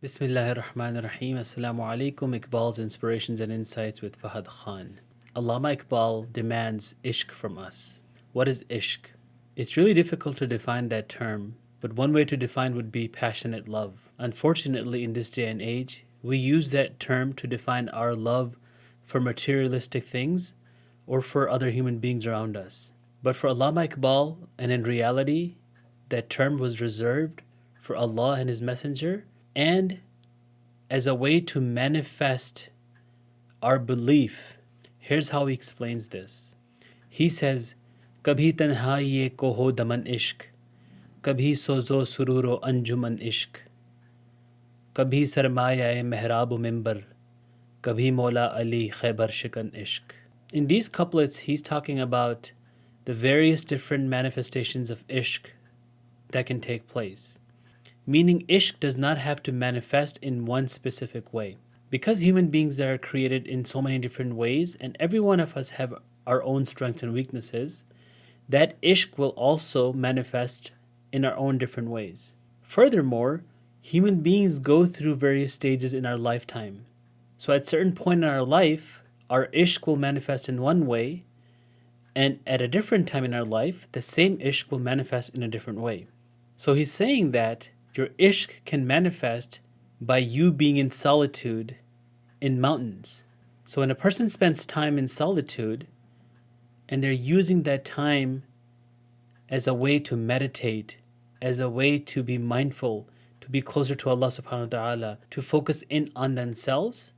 Bismillahir Rahmanir Rahim. Assalamu alaikum. Iqbal's Inspirations and Insights with Fahad Khan. Allama Iqbal demands ishq from us. What is ishq? It's really difficult to define that term, but one way to define would be passionate love. Unfortunately, in this day and age, we use that term to define our love for materialistic things or for other human beings around us. But for Allama Iqbal, and in reality, that term was reserved for Allah and His Messenger, and as a way to manifest our belief. Here's how he explains this. He says, کبھی تنہائی کو ہو دمن عشق کبھی سوزو سرور و انجمن عشق کبھی سرمايہ محراب و منبر کبھی مولا علی خيبر شکن عشق. In these couplets, he's talking about the various different manifestations of ishq that can take place. Meaning ishq does not have to manifest in one specific way. Because human beings are created in so many different ways, and every one of us have our own strengths and weaknesses, that ishq will also manifest in our own different ways. Furthermore, human beings go through various stages in our lifetime. So at a certain point in our life, our ishq will manifest in one way, and at a different time in our life, the same ishq will manifest in a different way. So he's saying that your ishq can manifest by you being in solitude in mountains. So when a person spends time in solitude and they're using that time as a way to meditate, as a way to be mindful, to be closer to Allah subhanahu wa ta'ala, to focus in on themselves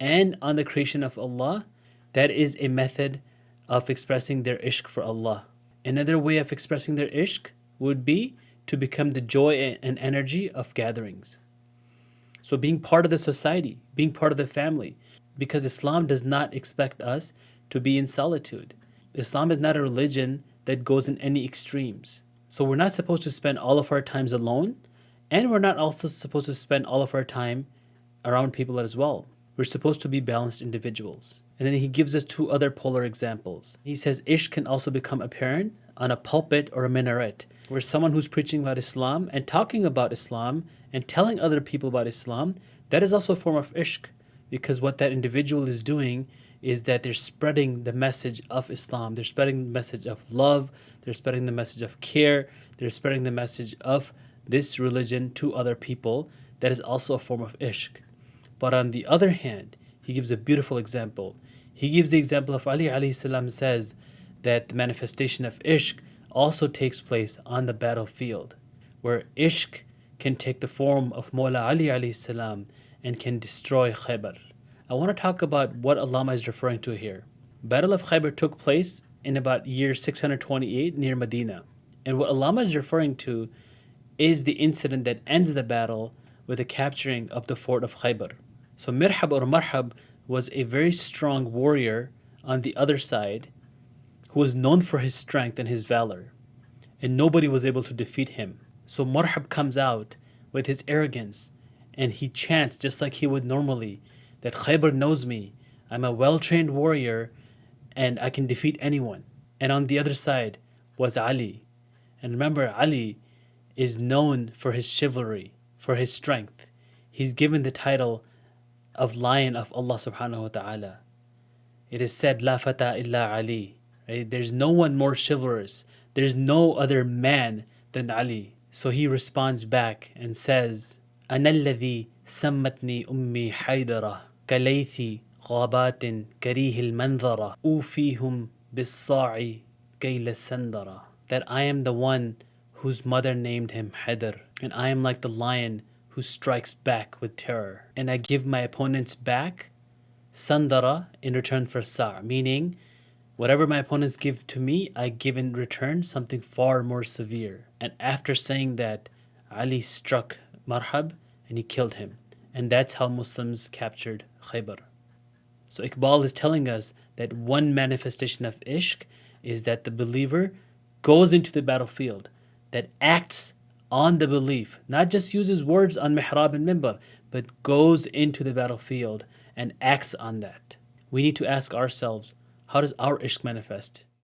and on the creation of Allah, that is a method of expressing their ishq for Allah. Another way of expressing their ishq would be to become the joy and energy of gatherings. So being part of the society, being part of the family, because Islam does not expect us to be in solitude. Islam is not a religion that goes in any extremes. So we're not supposed to spend all of our times alone, and we're not also supposed to spend all of our time around people as well. We're supposed to be balanced individuals. And then he gives us two other polar examples. He says ishq can also become apparent on a pulpit or a minaret, where someone who's preaching about Islam and talking about Islam and telling other people about Islam, that is also a form of ishq, because what that individual is doing is that they're spreading the message of Islam, they're spreading the message of love, they're spreading the message of care, they're spreading the message of this religion to other people. That is also a form of ishq. But on the other hand, he gives a beautiful example. He gives the example of Ali alayhi salam says that the manifestation of ishq also takes place on the battlefield, where ishq can take the form of Mola Ali alayhi salam and can destroy Khaybar. I want to talk about what Allama is referring to here. Battle of Khaybar took place in about year 628 near Medina. And what Allama is referring to is the incident that ends the battle with the capturing of the fort of Khaybar. So Marhab was a very strong warrior on the other side who was known for his strength and his valor, and nobody was able to defeat him. So Marhab comes out with his arrogance and he chants just like he would normally, that Khaybar knows me, I'm a well-trained warrior and I can defeat anyone. And on the other side was Ali. And remember, Ali is known for his chivalry, for his strength. He's given the title of Lion of Allah subhanahu wa ta'ala. It is said, La fata illa Ali. Right? There's no one more chivalrous. There's no other man than Ali. So he responds back and says, أنا الذي سمتني أمي حيدرة كليث غابات كريه المنظرة أوفيهم بالصاع كيل السندرة. That I am the one whose mother named him Haidar, and I am like the lion who strikes back with terror. And I give my opponents back sandara in return for sa', meaning whatever my opponents give to me, I give in return something far more severe. And after saying that, Ali struck Marhab and he killed him. And that's how Muslims captured Khaybar. So Iqbal is telling us that one manifestation of ishq is that the believer goes into the battlefield, that acts on the belief, not just uses words on Mihrab and Minbar, but goes into the battlefield and acts on that. We need to ask ourselves, how does our ishq manifest?